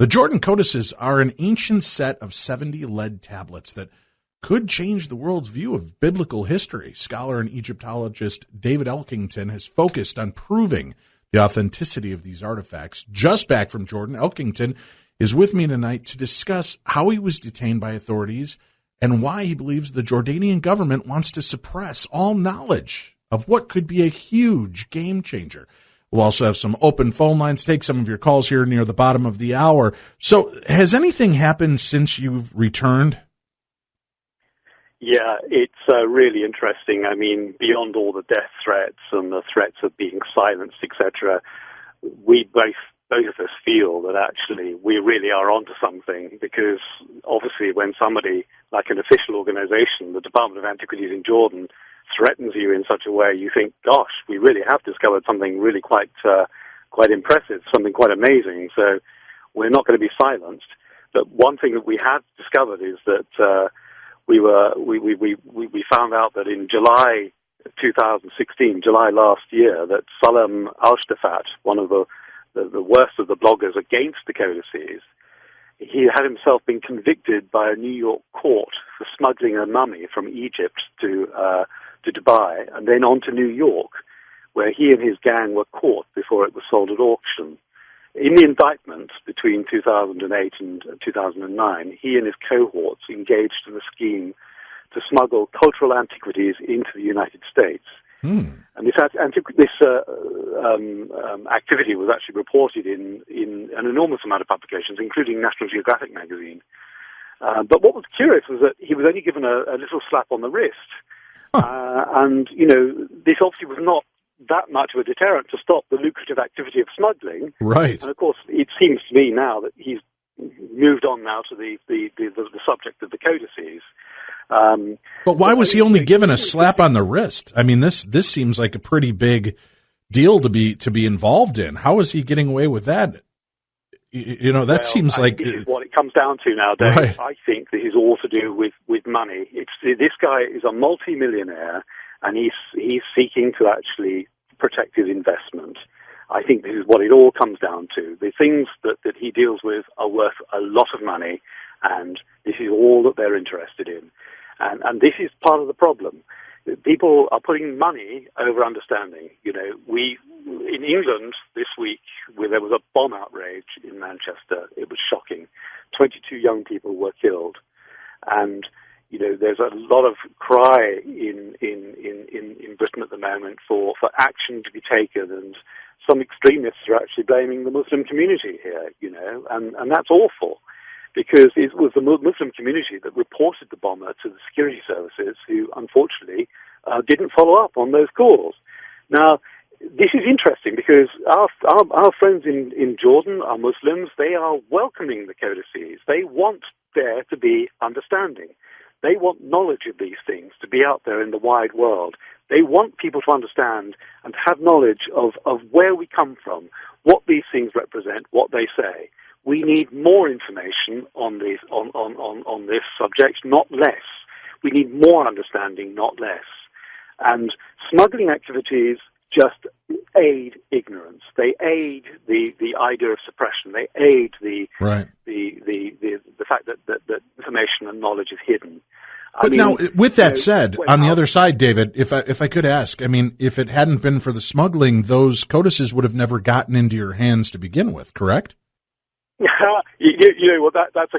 The Jordan Codices are an ancient set of 70 lead tablets that could change the world's view of biblical history. Scholar and Egyptologist David Elkington has focused on proving the authenticity of these artifacts. Just back from Jordan, Elkington is with me tonight to discuss how he was detained by authorities and why he believes the Jordanian government wants to suppress all knowledge of what could be a huge game changer. We'll also have some open phone lines, take some of your calls here near the bottom of the hour. So has anything happened since you've returned? Yeah, it's really interesting. I mean, beyond all the death threats and the threats of being silenced, etc., we both of us feel that actually we really are onto something, because obviously when somebody like an official organization, the Department of Antiquities in Jordan, threatens you in such a way, you think, gosh, we really have discovered something really quite impressive, something quite amazing. So we're not going to be silenced. But one thing that we have discovered is that we found out that in July 2016, July last year, that Salam Al-Shtafat, one of the worst of the bloggers against the codices, he had himself been convicted by a New York court for smuggling a mummy from Egypt to Dubai and then on to New York, where he and his gang were caught before it was sold at auction. In the indictment between 2008 and 2009, he and his cohorts engaged in a scheme to smuggle cultural antiquities into the United States. And this activity was actually reported in an enormous amount of publications, including National Geographic magazine. But what was curious was that he was only given a little slap on the wrist. And, you know, this obviously was not that much of a deterrent to stop the lucrative activity of smuggling. Right. And, of course, it seems to me now that he's moved on now to the subject of the codices. But why was he only given a slap on the wrist? I mean, this seems like a pretty big deal to be involved in. How is he getting away with that? You know, that seems like this is what it comes down to now, Dave. Right. I think this is all to do with money. This guy is a multi-millionaire, and he's seeking to actually protect his investment. I think this is what it all comes down to. The things that he deals with are worth a lot of money, and this is all that they're interested in. And this is part of the problem. People are putting money over understanding. You know, in England this week, where there was a bomb outrage in Manchester, it was shocking. 22 young people were killed. And, you know, there's a lot of cry in Britain at the moment for action to be taken, and some extremists are actually blaming the Muslim community here, you know, and that's awful. Because it was the Muslim community that reported the bomber to the security services, who unfortunately didn't follow up on those calls. Now, this is interesting because our friends in Jordan, our Muslims, they are welcoming the codices. They want there to be understanding. They want knowledge of these things to be out there in the wide world. They want people to understand and have knowledge of where we come from, what these things represent, what they say. We need more information on this subject, not less. We need more understanding, not less. And smuggling activities just aid ignorance. They aid the idea of suppression. They aid the fact that information and knowledge is hidden. But now, with that said, on the other side, David, if I could ask, I mean, if it hadn't been for the smuggling, those codices would have never gotten into your hands to begin with, correct? You know, well, that's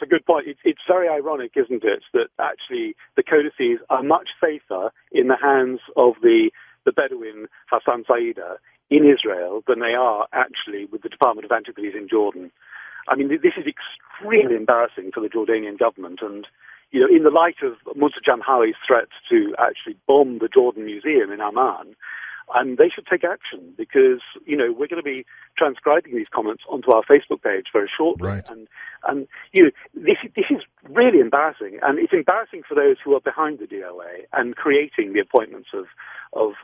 a good point. It's very ironic, isn't it, that actually the codices are much safer in the hands of the Bedouin Hassan Saida in Israel than they are actually with the Department of Antiquities in Jordan. I mean, this is extremely embarrassing for the Jordanian government, and you know, in the light of Musa Jamhawi's threat to actually bomb the Jordan Museum in Amman. And they should take action because, you know, we're going to be transcribing these comments onto our Facebook page very shortly. Right. And you know, this is really embarrassing. And it's embarrassing for those who are behind the DOA and creating the appointments of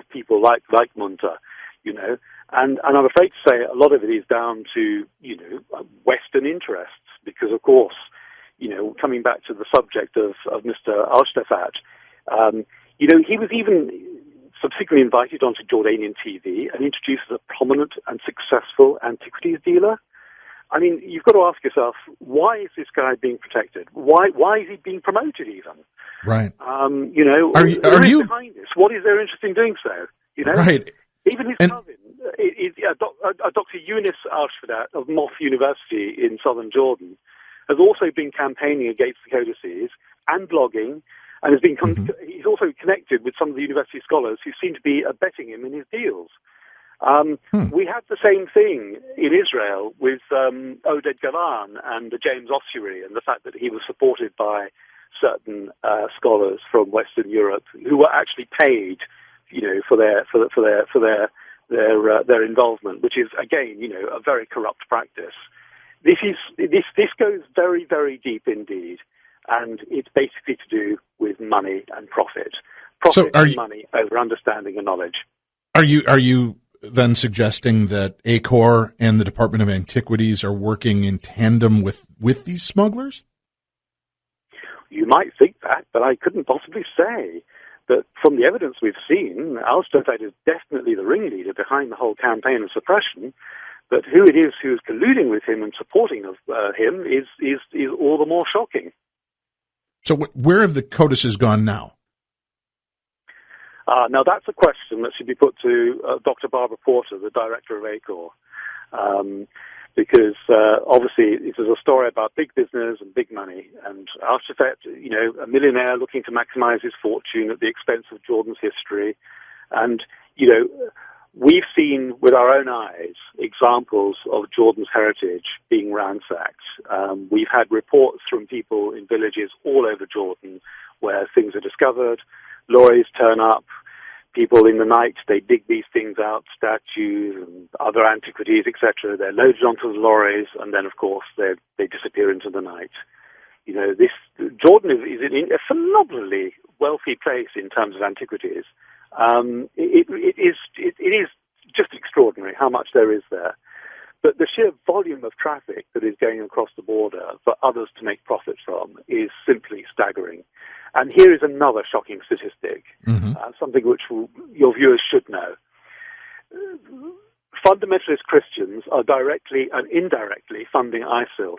people like Munta, you know. And I'm afraid to say a lot of it is down to, you know, Western interests because, of course, you know, coming back to the subject of Mr. Al-Shtafat, you know, he was even subsequently invited onto Jordanian TV and introduced as a prominent and successful antiquities dealer. I mean, you've got to ask yourself, why is this guy being protected? Why is he being promoted even? Right. You know, are you behind this? What is their interest in doing so? You know, right? Even his cousin, Dr. Yunus Al-Shadat of Moth University in southern Jordan, has also been campaigning against the codices and blogging, and has been he's also connected with some of the university scholars who seem to be abetting him in his deals. We had the same thing in Israel with Oded Galan and James Ossuary, and the fact that he was supported by certain scholars from Western Europe who were actually paid, you know, for their involvement, which is again, you know, a very corrupt practice. This goes very, very deep indeed, and it's basically to do with money and profit. Money over understanding and knowledge. Are you then suggesting that ACOR and the Department of Antiquities are working in tandem with these smugglers? You might think that, but I couldn't possibly say. But from the evidence we've seen, Al-Shadat is definitely the ringleader behind the whole campaign of suppression. But who it is who is colluding with him and supporting of him is all the more shocking. So where have the codices gone now? Now, that's a question that should be put to Dr. Barbara Porter, the director of ACOR, because obviously it is a story about big business and big money. And Al-Shadat, you know, a millionaire looking to maximize his fortune at the expense of Jordan's history. And, you know, we've seen with our own eyes examples of Jordan's heritage being ransacked. We've had reports from people in villages all over Jordan where things are discovered. Lorries turn up, people in the night, they dig these things out, statues and other antiquities, etc. They're loaded onto the lorries, and then, of course, they disappear into the night. You know, Jordan is a phenomenally wealthy place in terms of antiquities. It is just extraordinary how much there is there. But the sheer volume of traffic that is going across the border for others to make profit from is simply staggering. And here is another shocking statistic, something which your viewers should know. Fundamentalist Christians are directly and indirectly funding ISIL,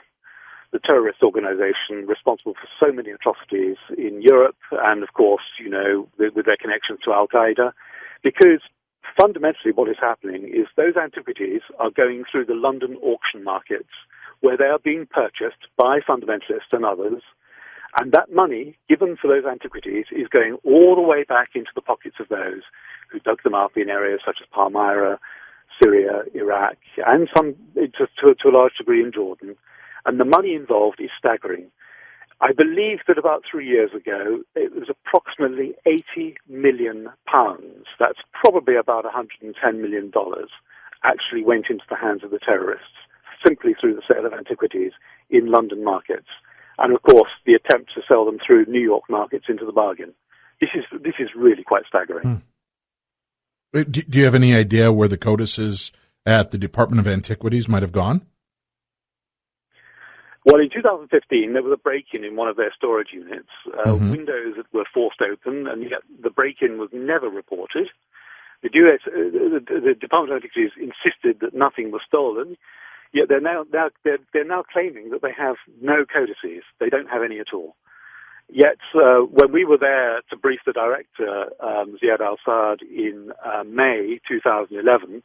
the terrorist organization responsible for so many atrocities in Europe and, of course, you know, with their connections to Al-Qaeda, because fundamentally what is happening is those antiquities are going through the London auction markets where they are being purchased by fundamentalists and others, and that money given for those antiquities is going all the way back into the pockets of those who dug them up in areas such as Palmyra, Syria, Iraq, and some to a large degree in Jordan. And the money involved is staggering. I believe that about 3 years ago, it was approximately £80 million. That's probably about $110 million actually went into the hands of the terrorists simply through the sale of antiquities in London markets. And, of course, the attempt to sell them through New York markets into the bargain. This is really quite staggering. Do you have any idea where the codices at the Department of Antiquities might have gone? Well, in 2015, there was a break-in in one of their storage units. Windows that were forced open, and yet the break-in was never reported. The Department of Antiquities insisted that nothing was stolen, yet they're now claiming that they have no codices. They don't have any at all. Yet, when we were there to brief the director, Ziad Al-Saad, in May 2011,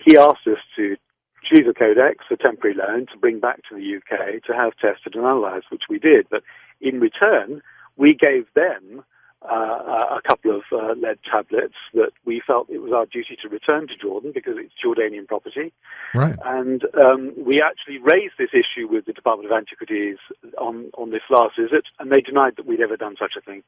he asked us to choose a codex, a temporary loan, to bring back to the UK to have tested and analysed, which we did. But in return, we gave them a couple of lead tablets that we felt it was our duty to return to Jordan because it's Jordanian property. Right. And we actually raised this issue with the Department of Antiquities on this last visit, and they denied that we'd ever done such a thing.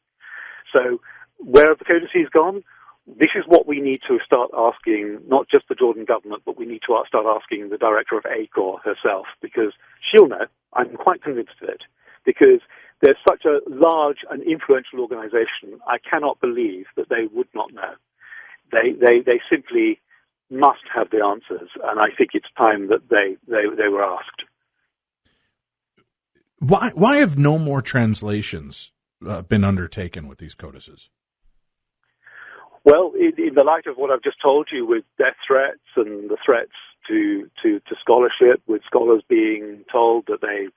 So where have the codices gone? This is what we need to start asking, not just the Jordan government, but we need to start asking the director of ACOR herself, because she'll know. I'm quite convinced of it, because there's such a large and influential organization, I cannot believe that they would not know. They simply must have the answers, and I think it's time that they were asked. Why have no more translations been undertaken with these codices? Well, in the light of what I've just told you with death threats and the threats to scholarship, with scholars being told that they,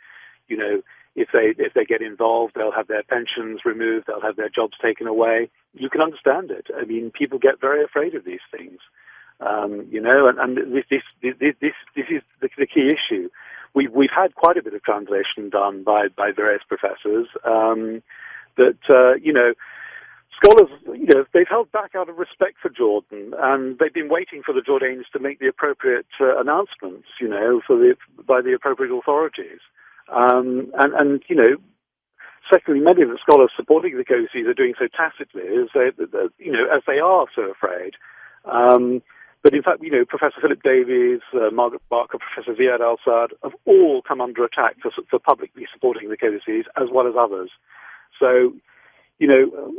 if they get involved, they'll have their pensions removed, they'll have their jobs taken away. You can understand it. I mean, people get very afraid of these things, and this is the key issue. We've had quite a bit of translation done by various professors scholars, they've held back out of respect for Jordan, and they've been waiting for the Jordanians to make the appropriate announcements, by the appropriate authorities. Secondly, many of the scholars supporting the codices are doing so tacitly, as they are so afraid. But in fact, Professor Philip Davies, Margaret Barker, Professor Ziad Al-Sad have all come under attack for publicly supporting the codices, as well as others. So,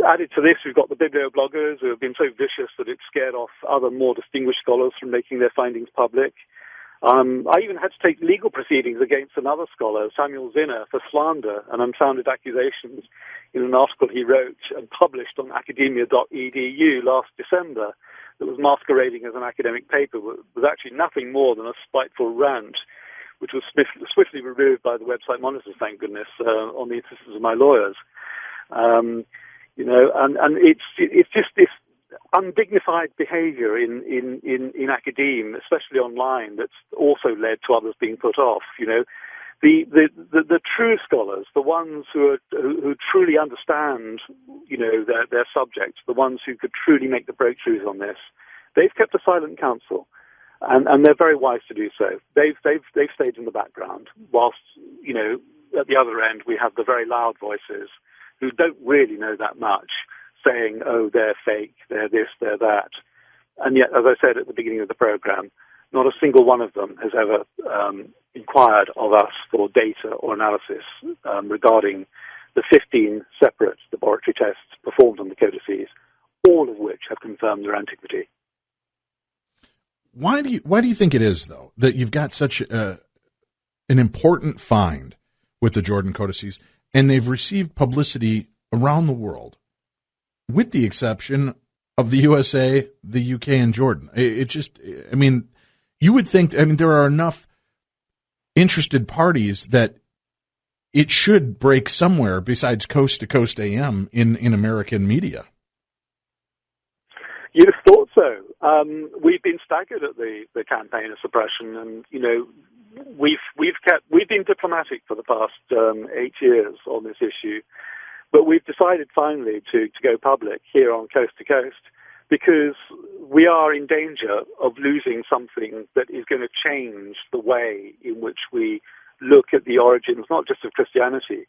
added to this, we've got the bibliobloggers who have been so vicious that it's scared off other more distinguished scholars from making their findings public. I even had to take legal proceedings against another scholar, Samuel Zinner, for slander and unfounded accusations in an article he wrote and published on academia.edu last December that was masquerading as an academic paper, but was actually nothing more than a spiteful rant, which was swiftly removed by the website monitors, thank goodness, on the insistence of my lawyers. And it's just this undignified behaviour in academia, especially online, that's also led to others being put off. The true scholars, the ones who truly understand, their subject, the ones who could truly make the breakthroughs on this, they've kept a silent counsel, and they're very wise to do so. They've stayed in the background, whilst at the other end we have the very loud voices who don't really know that much, saying, oh, they're fake, they're this, they're that. And yet, as I said at the beginning of the program, not a single one of them has ever inquired of us for data or analysis regarding the 15 separate laboratory tests performed on the codices, all of which have confirmed their antiquity. Why do you think it is, though, that you've got such an important find with the Jordan codices, and they've received publicity around the world, with the exception of the USA, the UK, and Jordan? You would think, there are enough interested parties that it should break somewhere besides Coast to Coast AM in American media. You'd have thought so. We've been staggered at the campaign of suppression, and we've been diplomatic for the past 8 years on this issue, but we've decided finally to go public here on Coast to Coast, because we are in danger of losing something that is going to change the way in which we look at the origins, not just of Christianity,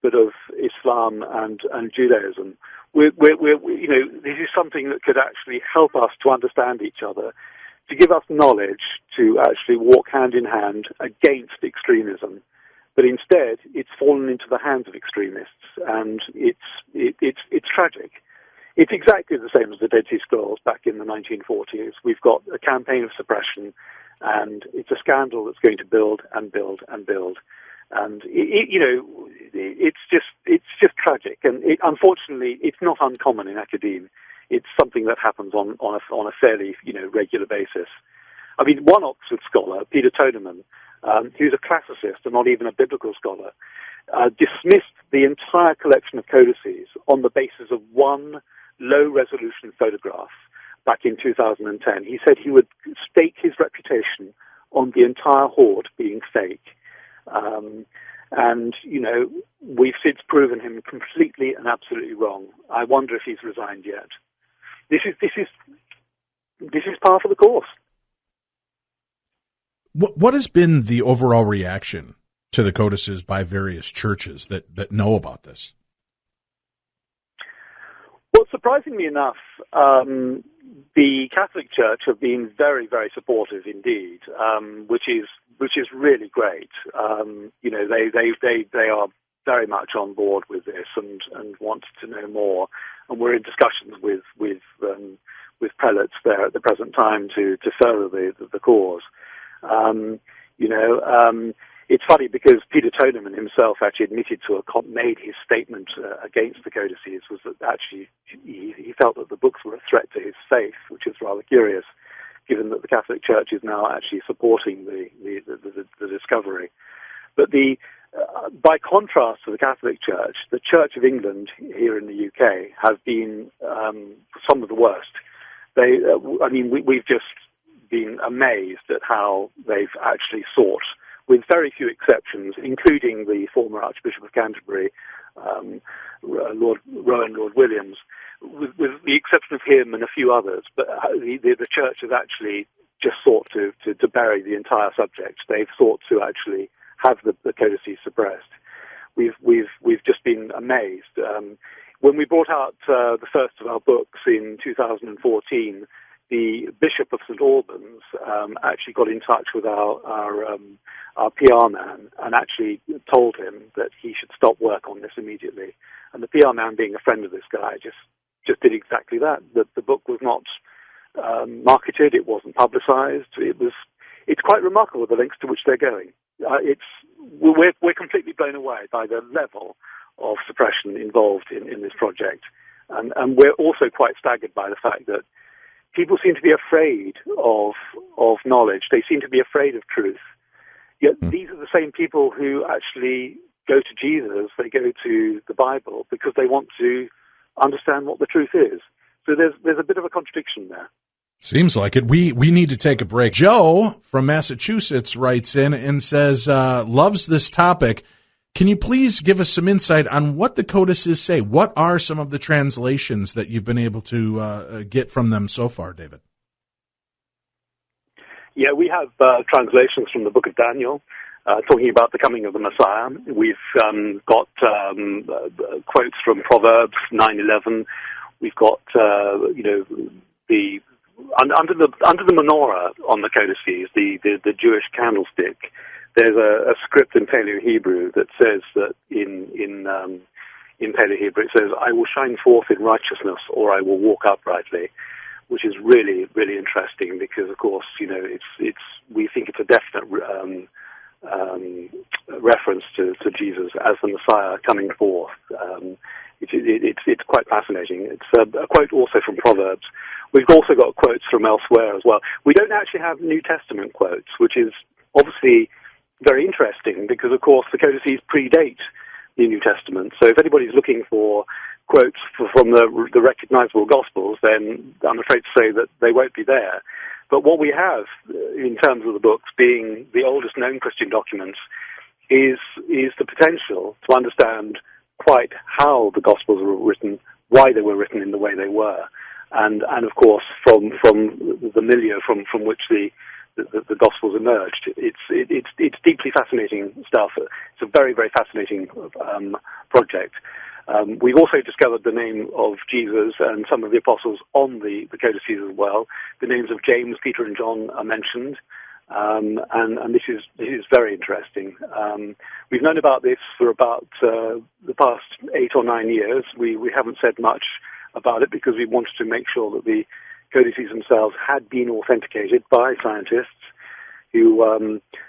but of Islam and Judaism. This is something that could actually help us to understand each other, to give us knowledge to actually walk hand in hand against extremism. But instead, it's fallen into the hands of extremists, and it's tragic. It's exactly the same as the Dead Sea Scrolls back in the 1940s. We've got a campaign of suppression, and it's a scandal that's going to build and build and build. And it's just tragic. And unfortunately, it's not uncommon in academia. It's something that happens on a fairly regular basis. I mean, one Oxford scholar, Peter Toneman, who's a classicist and not even a biblical scholar, dismissed the entire collection of codices on the basis of one low-resolution photograph back in 2010. He said he would stake his reputation on the entire hoard being fake. We've since proven him completely and absolutely wrong. I wonder if he's resigned yet. This is par for the course. What has been the overall reaction to the codices by various churches that know about this? Well, surprisingly enough, the Catholic Church have been very, very supportive indeed, which is really great. They are very much on board with this and want to know more. And we're in discussions with prelates there at the present time to further the cause. It's funny because Peter Toneman himself actually admitted to made his statement against the codices was that actually he felt that the books were a threat to his faith, which is rather curious, given that the Catholic Church is now actually supporting the discovery. But by contrast to the Catholic Church, the Church of England here in the UK have been some of the worst. We've just been amazed at how they've actually sought, with very few exceptions, including the former Archbishop of Canterbury, Lord Williams, with the exception of him and a few others. But the Church has actually just sought to bury the entire subject. They've sought to actually have the codices suppressed. We've just been amazed. When we brought out the first of our books in 2014, the Bishop of St Albans actually got in touch with our PR man and actually told him that he should stop work on this immediately. And the PR man, being a friend of this guy, just did exactly that. The book was not marketed, it wasn't publicized. It's quite remarkable the lengths to which they're going. We're completely blown away by the level of suppression involved in this project, and we're also quite staggered by the fact that people seem to be afraid of knowledge. They seem to be afraid of truth. Yet these are the same people who actually go to Jesus, they go to the Bible, because they want to understand what the truth is. So there's a bit of a contradiction there. Seems like it. We need to take a break. Joe from Massachusetts writes in and says, loves this topic. Can you please give us some insight on what the codices say? What are some of the translations that you've been able to get from them so far, David? Yeah, we have translations from the book of Daniel, talking about the coming of the Messiah. We've got quotes from Proverbs 9:11. We've got under the menorah on the codices, the Jewish candlestick. There's a script in Paleo-Hebrew that says that in Paleo-Hebrew it says, "I will shine forth in righteousness, or I will walk uprightly," which is really, really interesting because, of course, we think it's a definite reference to Jesus as the Messiah coming forth. It's quite fascinating. It's a quote also from Proverbs. We've also got quotes from elsewhere as well. We don't actually have New Testament quotes, which is obviously very interesting because, of course, the codices predate the New Testament. So if anybody's looking for quotes from the recognizable Gospels, then I'm afraid to say that they won't be there. But what we have in terms of the books, being the oldest known Christian documents, is the potential to understand quite how the Gospels were written, why they were written in the way they were, and of course from the milieu from which the Gospels emerged. It's deeply fascinating stuff. It's a very, very fascinating project. We've also discovered the name of Jesus and some of the apostles on the codices as well. The names of James, Peter, and John are mentioned, and this is very interesting. We've known about this for about the past 8 or 9 years. We haven't said much about it because we wanted to make sure that the codices themselves had been authenticated by scientists who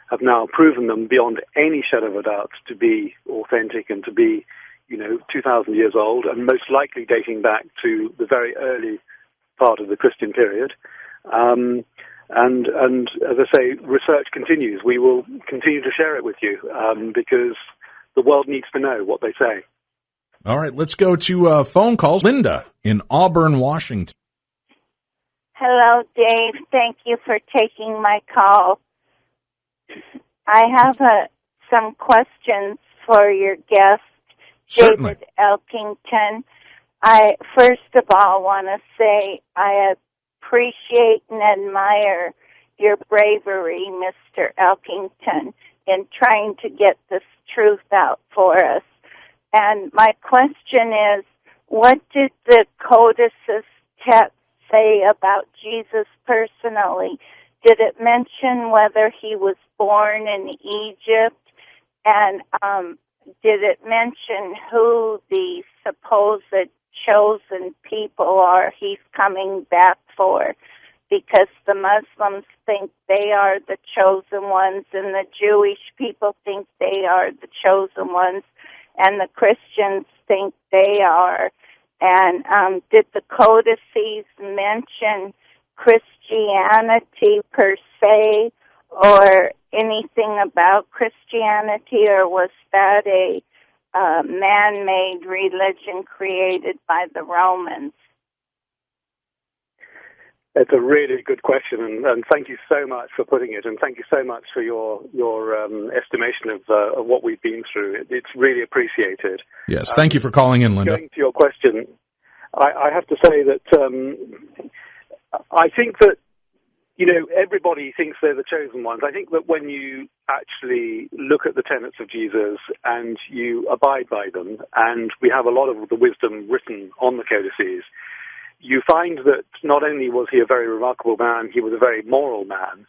have now proven them beyond any shadow of a doubt to be authentic and to be 2,000 years old, and most likely dating back to the very early part of the Christian period. And as I say, research continues. We will continue to share it with you because the world needs to know what they say. All right, let's go to phone calls. Linda in Auburn, Washington. Hello, Dave. Thank you for taking my call. I have some questions for your guest, Certainly. David Elkington. I first of all want to say I appreciate and admire your bravery, Mr. Elkington, in trying to get this truth out for us. And my question is, what did the codices text say about Jesus personally? Did it mention whether he was born in Egypt? And did it mention who the supposed chosen people are he's coming back for? Because the Muslims think they are the chosen ones, and the Jewish people think they are the chosen ones, and the Christians think they are. And did the codices mention Christianity per se, or anything about Christianity, or was that a man-made religion created by the Romans? It's a really good question, and thank you so much for putting it, and thank you so much for your estimation of what we've been through. It's really appreciated. Yes, thank you for calling in, Linda. Going to your question, I have to say that I think that, everybody thinks they're the chosen ones. I think that when you actually look at the tenets of Jesus and you abide by them, and we have a lot of the wisdom written on the codices, you find that not only was he a very remarkable man, he was a very moral man.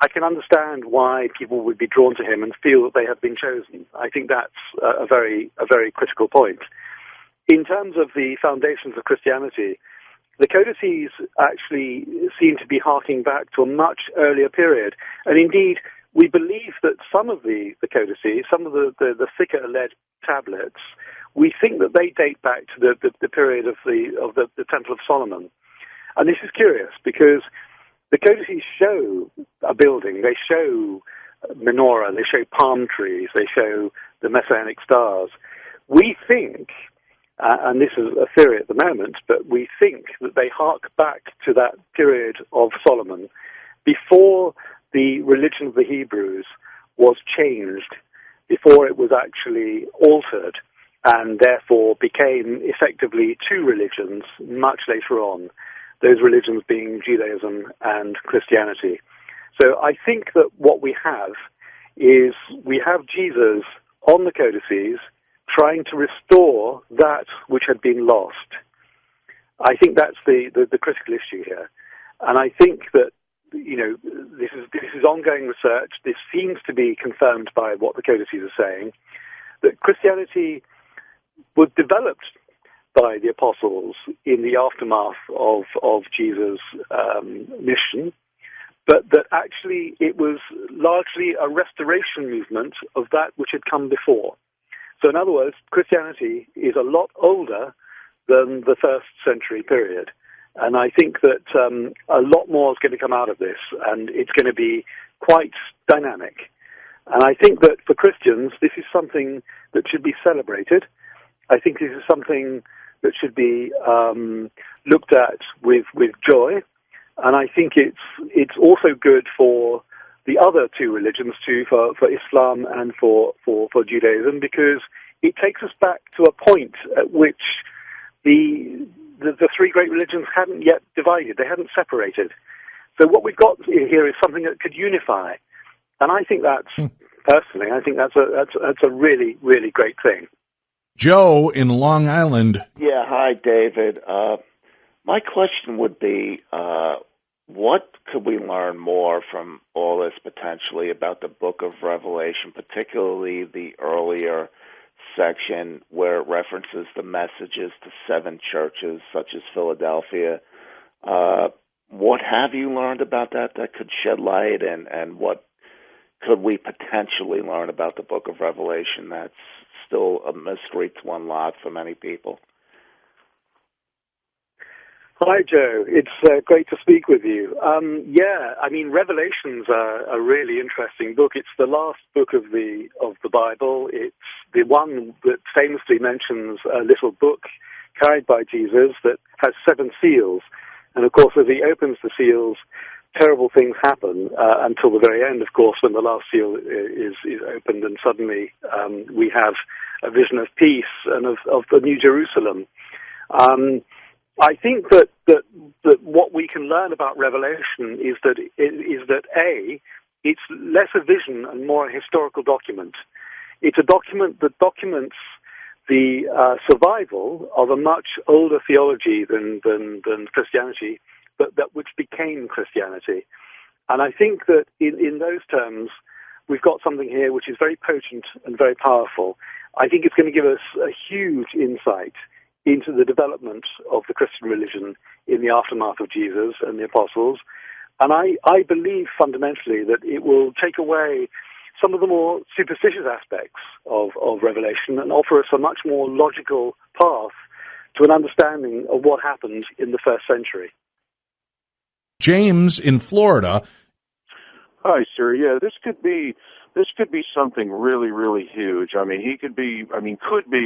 I can understand why people would be drawn to him and feel that they have been chosen. I think that's a very critical point. In terms of the foundations of Christianity, the codices actually seem to be harking back to a much earlier period. And indeed, we believe that some of the codices, some of the thicker lead tablets, we think that they date back to the period of the Temple of Solomon. And this is curious because the codices show a building, they show menorah, they show palm trees, they show the messianic stars. We think, and this is a theory at the moment, but we think that they hark back to that period of Solomon before the religion of the Hebrews was changed, before it was actually altered, and therefore became effectively two religions much later on, those religions being Judaism and Christianity. So I think that what we have is we have Jesus on the codices trying to restore that which had been lost. I think that's the critical issue here. And I think that, this is ongoing research. This seems to be confirmed by what the codices are saying, that Christianity was developed by the apostles in the aftermath of Jesus' mission, but that actually it was largely a restoration movement of that which had come before. So in other words, Christianity is a lot older than the first century period. And I think that a lot more is going to come out of this, and it's going to be quite dynamic. And I think that for Christians, this is something that should be celebrated. I think this is something that should be looked at with joy. And I think it's also good for the other two religions too, for Islam and for Judaism, because it takes us back to a point at which the three great religions hadn't yet divided, they hadn't separated. So what we've got here is something that could unify, and I think personally, I think that's a really, really great thing. Joe in Long Island. Yeah, hi, David. My question would be, what could we learn more from all this potentially about the book of Revelation, particularly the earlier section where it references the messages to 7 churches, such as Philadelphia? What have you learned about that could shed light, and what could we potentially learn about the book of Revelation that's still a mystery to unlock for many people? Hi, Joe. It's great to speak with you. Revelation's a really interesting book. It's the last book of the Bible. It's the one that famously mentions a little book carried by Jesus that has 7 seals. And, of course, as he opens the seals, terrible things happen until the very end, of course, when the last seal is opened, and suddenly we have a vision of peace and of the New Jerusalem. I think that what we can learn about Revelation is that it's less a vision and more a historical document. It's a document that documents the survival of a much older theology than Christianity, but that which became Christianity. And I think that in those terms, we've got something here which is very potent and very powerful. I think it's going to give us a huge insight into the development of the Christian religion in the aftermath of Jesus and the apostles. And I believe fundamentally that it will take away some of the more superstitious aspects of Revelation and offer us a much more logical path to an understanding of what happened in the first century. James in Florida. Hi, sir. Yeah, this could be something really, really huge. I mean, could be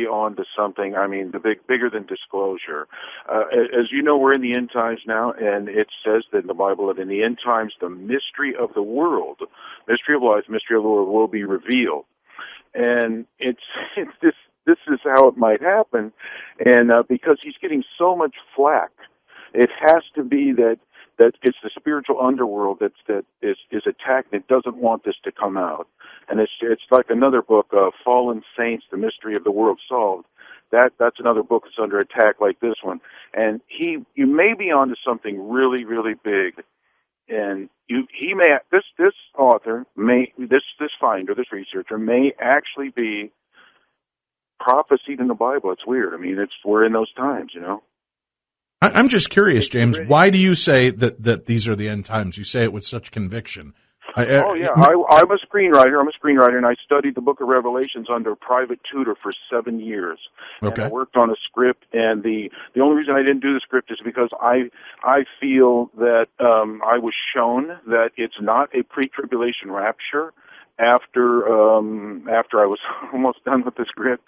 onto something. I mean, bigger than disclosure. As you know, we're in the end times now, and it says that in the Bible that in the end times, the mystery of the world, mystery of life, mystery of the world will be revealed. And it's this is how it might happen, and because he's getting so much flack, it has to be that it's the spiritual underworld that is attacked and it doesn't want this to come out. And it's like another book, Fallen Saints, The Mystery of the World Solved. That's another book that's under attack like this one. And you may be onto something really, really big. And this author this finder, this researcher may actually be prophesied in the Bible. It's weird. I mean, we're in those times, you know. I'm just curious, James. Why do you say that these are the end times? You say it with such conviction. I'm a screenwriter. And I studied the Book of Revelations under a private tutor for 7 years. Okay. And I worked on a script, and the only reason I didn't do the script is because I feel that I was shown that it's not a pre-tribulation rapture. After I was almost done with the script,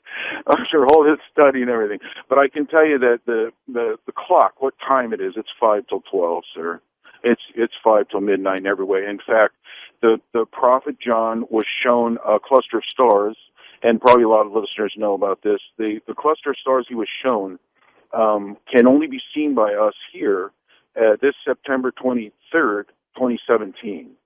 after all this study and everything. But I can tell you that the clock, what time it is, it's 5 till 12, sir. It's 5 till midnight every way. In fact, the prophet John was shown a cluster of stars, and probably a lot of listeners know about this. The cluster of stars he was shown can only be seen by us here this September 23rd, 2017.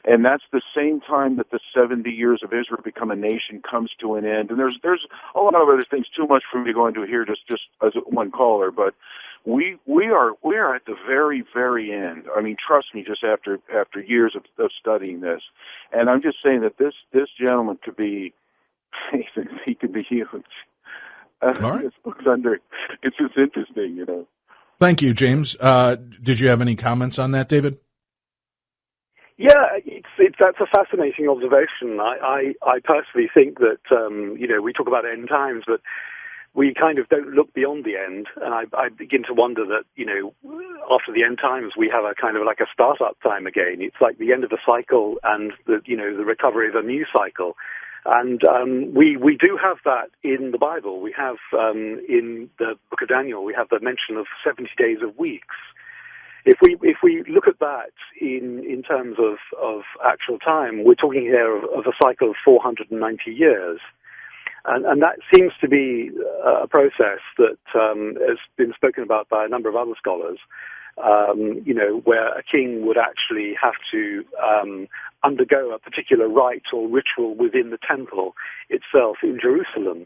And that's the same time that the 70 years of Israel become a nation comes to an end. And there's a lot of other things, too much for me to go into here just as one caller, but we are at the very, very end. I mean, trust me, just after years of studying this. And I'm just saying that this gentleman could be he could be huge. All right. This book's it's just interesting, you know. Thank you, James. Did you have any comments on that, David? Yeah, that's a fascinating observation. I personally think that we talk about end times, but we kind of don't look beyond the end, and I begin to wonder that after the end times we have a kind of like a startup time again. It's like the end of the cycle and the recovery of a new cycle, and we do have that in the Bible. We have in the book of Daniel we have the mention of 70 days of weeks. If we look at that in terms of actual time, we're talking here of a cycle of 490 years. And that seems to be a process that has been spoken about by a number of other scholars, where a king would actually have to undergo a particular rite or ritual within the temple itself in Jerusalem.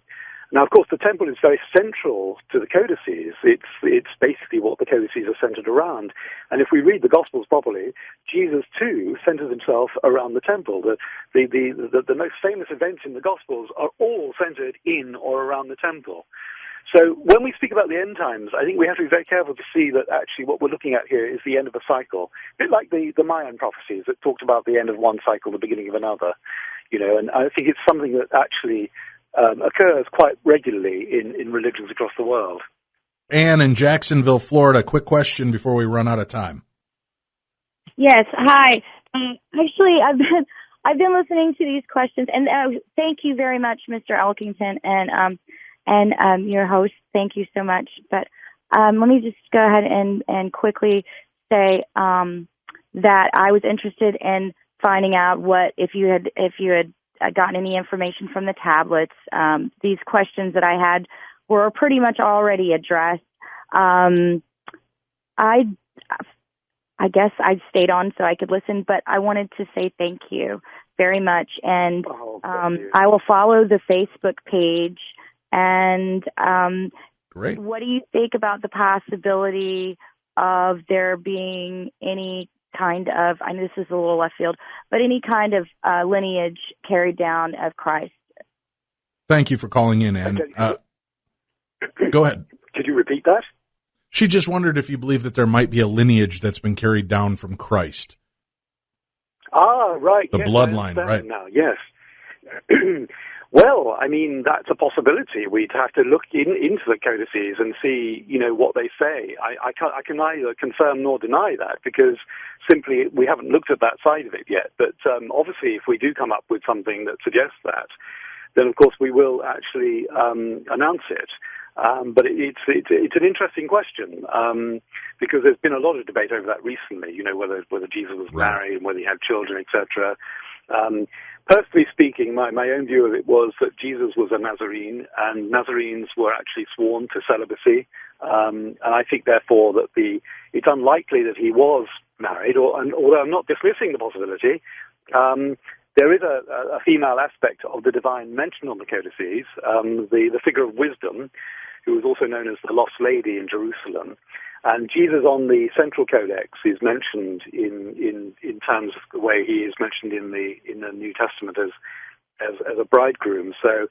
Now, of course, the temple is very central to the codices. It's basically what the codices are centered around. And if we read the Gospels properly, Jesus, too, centers himself around the temple. The most famous events in the Gospels are all centered in or around the temple. So when we speak about the end times, I think we have to be very careful to see that actually what we're looking at here is the end of a cycle. A bit like the Mayan prophecies that talked about the end of one cycle, the beginning of another. And I think it's something that actually occurs quite regularly in religions across the world. Anne in Jacksonville, Florida. Quick question before we run out of time. Yes. Hi. Actually, I've been listening to these questions, and thank you very much, Mr. Elkington, and your host. Thank you so much. But let me just go ahead and quickly say that I was interested in finding out if you had gotten any information from the tablets. These questions that I had were pretty much already addressed. I guess I stayed on so I could listen, but I wanted to say thank you very much. And I will follow the Facebook page. And great. What do you think about the possibility of there being any kind of, I know this is a little left field, but any kind of lineage carried down of Christ? Thank you for calling in, Anne. Go ahead. Could you repeat that? She just wondered if you believe that there might be a lineage that's been carried down from Christ. Ah, right. The yes, bloodline, right? Now, yes. Well, I mean, that's a possibility. We'd have to look into the codices and see, what they say. I can neither confirm nor deny that because simply we haven't looked at that side of it yet. But obviously, if we do come up with something that suggests that, then of course we will actually announce it. But it's an interesting question because there's been a lot of debate over that recently. Whether Jesus was married and whether he had children, etc. Personally speaking, my own view of it was that Jesus was a Nazarene, and Nazarenes were actually sworn to celibacy. And I think, therefore, that it's unlikely that he was married, although I'm not dismissing the possibility. There is a female aspect of the divine mentioned on the codices, the figure of wisdom, who was also known as the Lost Lady in Jerusalem. And Jesus on the Central Codex is mentioned in terms of the way he is mentioned in the New Testament as a bridegroom. So